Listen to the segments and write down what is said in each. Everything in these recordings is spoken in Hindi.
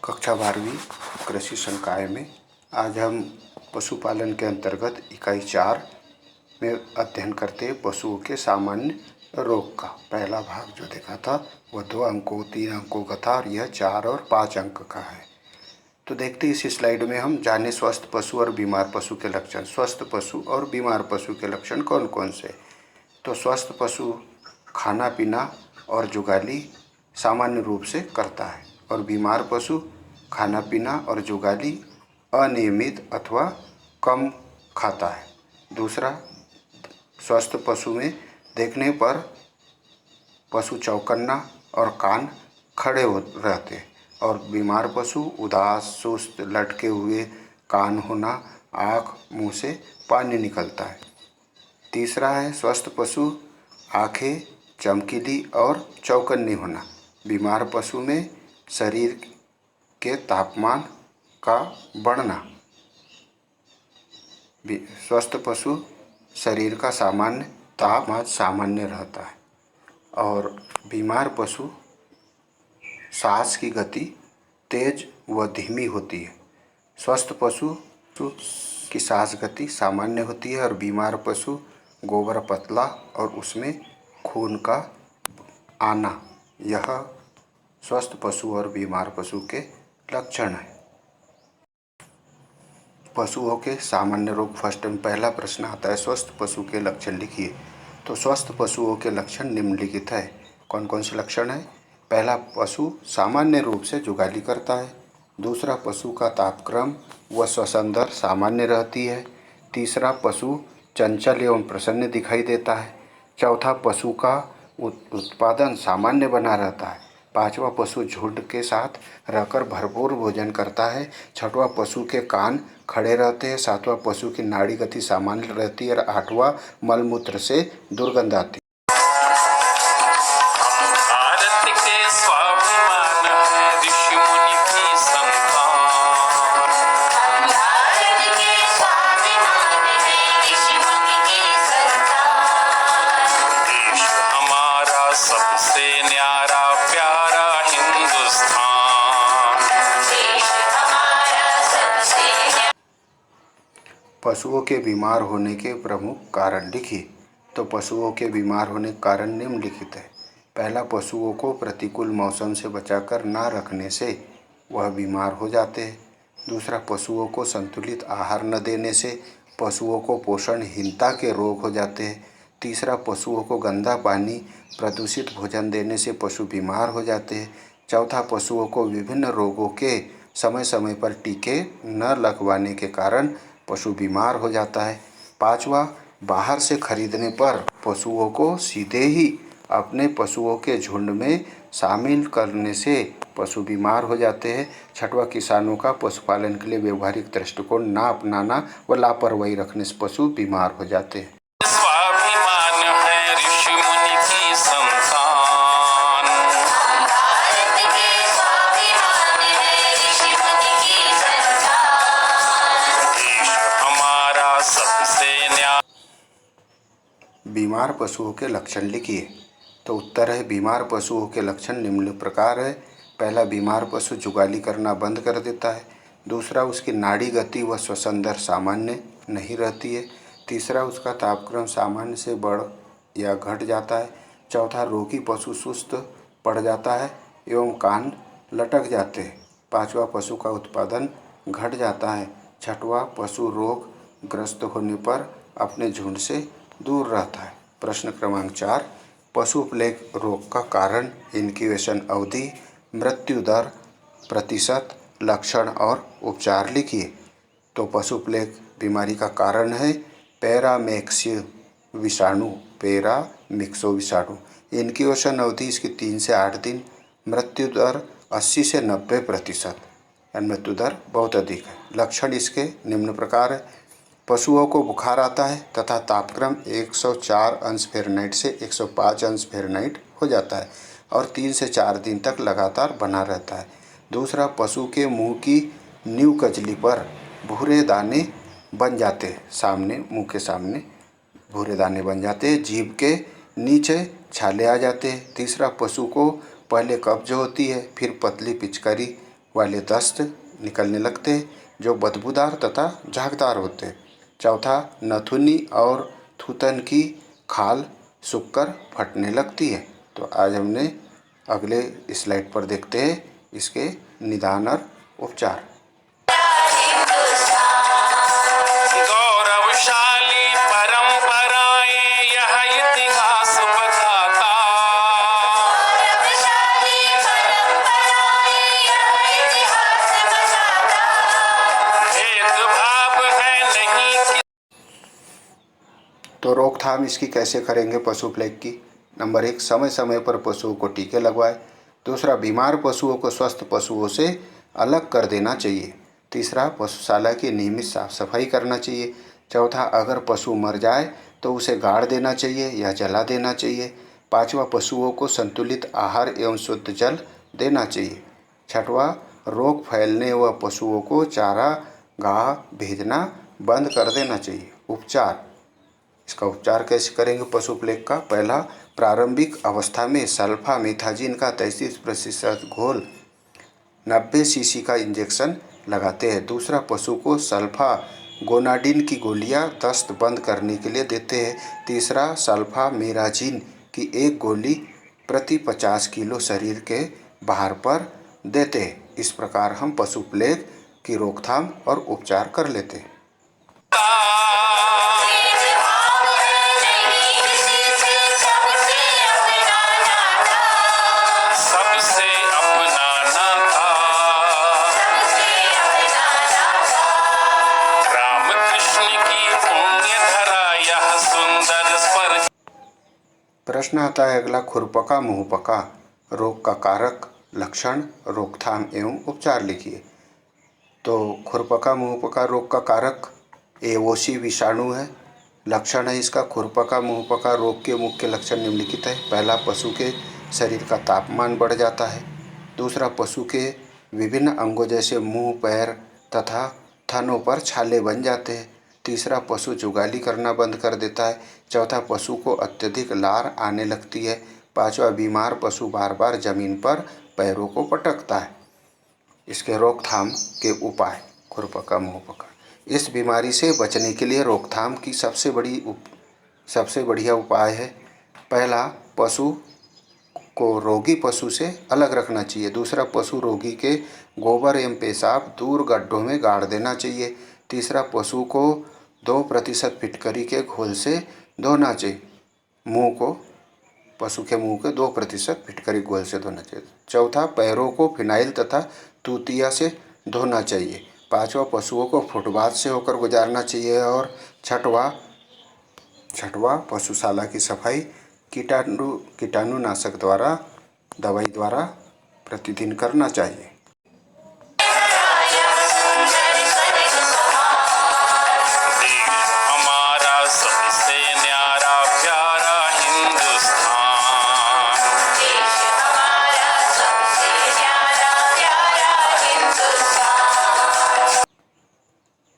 कक्षा 12वीं कृषि संकाय में आज हम पशुपालन के अंतर्गत इकाई 4 में अध्ययन करते हैं पशुओं के सामान्य रोग का। पहला भाग जो देखा था वह 2 अंकों 3 अंकों का था और यह 4 और 5 अंक का है। तो देखते हैं इस स्लाइड में हम जाने स्वस्थ पशु और बीमार पशु के लक्षण। स्वस्थ पशु और बीमार पशु के लक्षण कौन कौन से? तो स्वस्थ पशु खाना पीना और जुगाली सामान्य रूप से करता है और बीमार पशु खाना पीना और जुगाली अनियमित अथवा कम खाता है। दूसरा, स्वस्थ पशु में देखने पर पशु चौकन्ना और कान खड़े हो रहते हैं और बीमार पशु उदास, सुस्त, लटके हुए कान होना, आँख मुंह से पानी निकलता है। तीसरा है स्वस्थ पशु आँखें चमकीली और चौकन्नी होना। बीमार पशु में शरीर के तापमान का बढ़ना। स्वस्थ पशु शरीर का सामान्य तापमान सामान्य रहता है और बीमार पशु सांस की गति तेज व धीमी होती है। स्वस्थ पशु की सांस गति सामान्य होती है और बीमार पशु गोबर पतला और उसमें खून का आना। यह स्वस्थ पशु और बीमार पशु के लक्षण हैं। पशुओं के सामान्य रोग। फर्स्ट में पहला प्रश्न आता है स्वस्थ पशु के लक्षण लिखिए। तो स्वस्थ पशुओं के लक्षण निम्नलिखित है। कौन कौन से लक्षण हैं? पहला, पशु सामान्य रूप से जुगाली करता है। दूसरा, पशु का तापक्रम व श्वसन दर सामान्य रहती है। तीसरा, पशु चंचल एवं प्रसन्न दिखाई देता है। चौथा, पशु का उत्पादन सामान्य बना रहता है। पांचवा, पशु झुंड के साथ रहकर भरपूर भोजन करता है। छठवां, पशु के कान खड़े रहते हैं। सातवां, पशु की नाड़ी गति सामान्य रहती है और आठवां, मलमूत्र से दुर्गंध आती है। पशुओं के बीमार होने के प्रमुख कारण लिखिए। तो पशुओं के बीमार होने के कारण निम्नलिखित है। पहला, पशुओं को प्रतिकूल मौसम से बचाकर ना रखने से वह बीमार हो जाते हैं। दूसरा, पशुओं को संतुलित आहार न देने से पशुओं को पोषणहीनता के रोग हो जाते हैं। तीसरा, पशुओं को गंदा पानी, प्रदूषित भोजन देने से पशु बीमार हो जाते हैं। चौथा, पशुओं को विभिन्न रोगों के समय समय पर टीके न लगवाने के कारण पशु बीमार हो जाता है। पांचवा, बाहर से खरीदने पर पशुओं को सीधे ही अपने पशुओं के झुंड में शामिल करने से पशु बीमार हो जाते हैं। छठवां, किसानों का पशुपालन के लिए व्यवहारिक दृष्टिकोण ना अपनाना व लापरवाही रखने से पशु बीमार हो जाते हैं। बीमार पशुओं के लक्षण लिखिए। तो उत्तर है बीमार पशुओं के लक्षण निम्न प्रकार है। पहला, बीमार पशु जुगाली करना बंद कर देता है। दूसरा, उसकी नाड़ी गति व श्वसन दर सामान्य नहीं रहती है। तीसरा, उसका तापक्रम सामान्य से बढ़ या घट जाता है। चौथा, रोगी पशु सुस्त पड़ जाता है एवं कान लटक जाते हैं। पाँचवा, पशु का उत्पादन घट जाता है। छठवां, पशु रोग ग्रस्त होने पर अपने झुंड से दूर रहता है। प्रश्न क्रमांक 4, पशु प्लेग रोग का कारण, इनक्यूबेशन अवधि, मृत्यु दर, प्रतिशत, लक्षण और उपचार लिखिए। तो पशु प्लेग बीमारी का कारण है पैरामिक्सो विषाणु। इनक्यूबेशन अवधि इसकी 3 से 8 दिन। मृत्यु दर 80 से 90%। मृत्यु दर बहुत अधिक है। लक्षण इसके निम्न प्रकार है। पशुओं को बुखार आता है तथा तापक्रम 104 अंश फ़ारेनहाइट से 105 अंश फ़ारेनहाइट हो जाता है और 3 से 4 दिन तक लगातार बना रहता है। दूसरा, पशु के मुंह की नींव कजली पर भूरे दाने बन जाते हैं। मुंह के सामने भूरे दाने बन जाते हैं। जीभ के नीचे छाले आ जाते हैं। तीसरा, पशु को पहले कब्ज होती है, फिर पतली पिचकारी वाले दस्त निकलने लगते हैं जो बदबूदार तथा झागदार होते हैं। चौथा, नथुनी और थूथन की खाल सूखकर फटने लगती है। तो आज हमने अगले स्लाइड पर देखते हैं इसके निदान और उपचार। गौरवशाली परंपराएं यह इतिहास बताता, भेदभाव है नहीं। तो रोकथाम इसकी कैसे करेंगे पशु प्लेग की? नंबर 1, समय समय पर पशुओं को टीके लगवाएं। दूसरा, बीमार पशुओं को स्वस्थ पशुओं से अलग कर देना चाहिए। तीसरा, पशुशाला की नियमित साफ सफाई करना चाहिए। चौथा, अगर पशु मर जाए तो उसे गाड़ देना चाहिए या जला देना चाहिए। पाँचवा, पशुओं को संतुलित आहार एवं शुद्ध जल देना चाहिए। छठवां, रोग फैलने व पशुओं को चारागाह भेजना बंद कर देना चाहिए। उपचार, इसका उपचार कैसे करेंगे पशु प्लेग का? पहला, प्रारंभिक अवस्था में सल्फामेथाजिन का 33% घोल 90 सीसी का इंजेक्शन लगाते हैं। दूसरा, पशु को सल्फागोनाडिन की गोलियां दस्त बंद करने के लिए देते हैं। तीसरा, सल्फामेराजिन की 1 गोली प्रति 50 किलो शरीर के भार पर देते हैं। इस प्रकार हम पशु प्लेग की रोकथाम और उपचार कर लेते हैं। प्रश्न आता है अगला, खुरपका मुंहपका रोग का कारक, लक्षण, रोकथाम एवं उपचार लिखिए। तो खुरपका मुंहपका रोग का कारक एओसी विषाणु है। लक्षण है इसका, खुरपका मुंहपका रोग के मुख्य लक्षण निम्नलिखित है। पहला, पशु के शरीर का तापमान बढ़ जाता है। दूसरा, पशु के विभिन्न अंगों जैसे मुंह, पैर तथा थनों पर छाले बन जाते हैं। तीसरा, पशु जुगाली करना बंद कर देता है। चौथा, पशु को अत्यधिक लार आने लगती है। पांचवा, बीमार पशु बार बार जमीन पर पैरों को पटकता है। इसके रोकथाम के उपाय, खुरपका मुंहपका। इस बीमारी से बचने के लिए रोकथाम की सबसे बढ़िया उपाय है, पहला, पशु को रोगी पशु से अलग रखना चाहिए। दूसरा, पशु रोगी के गोबर एवं पेशाब दूर गड्ढों में गाड़ देना चाहिए। तीसरा, पशु को 2% फिटकरी के घोल से धोना चाहिए। पशु के मुंह के 2% फिटकरी घोल से धोना चाहिए। चौथा, पैरों को फिनाइल तथा तूतिया से धोना चाहिए। पांचवा, पशुओं को फुटबाथ से होकर गुजारना चाहिए। और छठवां, पशुशाला की सफाई कीटाणुनाशक दवाई द्वारा प्रतिदिन करना चाहिए।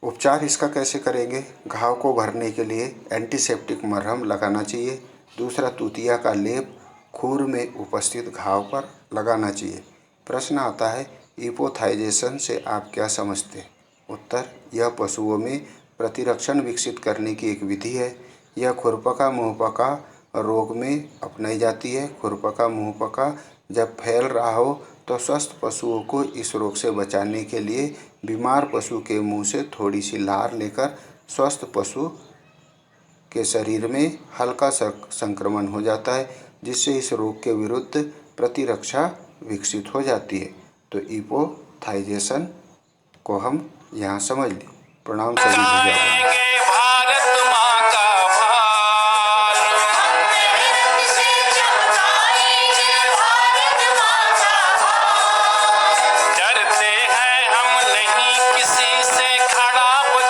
उपचार इसका कैसे करेंगे? घाव को भरने के लिए एंटीसेप्टिक मरहम लगाना चाहिए। दूसरा, तूतिया का लेप खूर में उपस्थित घाव पर लगाना चाहिए। प्रश्न आता है, इपोथाइजेशन से आप क्या समझते हैं? उत्तर, यह पशुओं में प्रतिरक्षण विकसित करने की एक विधि है। यह खुरपका मुंहपका रोग में अपनाई जाती है। खुरपका मुंहपका जब फैल रहा हो तो स्वस्थ पशुओं को इस रोग से बचाने के लिए बीमार पशु के मुंह से थोड़ी सी लार लेकर स्वस्थ पशु के शरीर में हल्का संक्रमण हो जाता है, जिससे इस रोग के विरुद्ध प्रतिरक्षा विकसित हो जाती है। तो इपोथाइजेशन को हम यहाँ समझ लें। प्रणाम सभी भैया।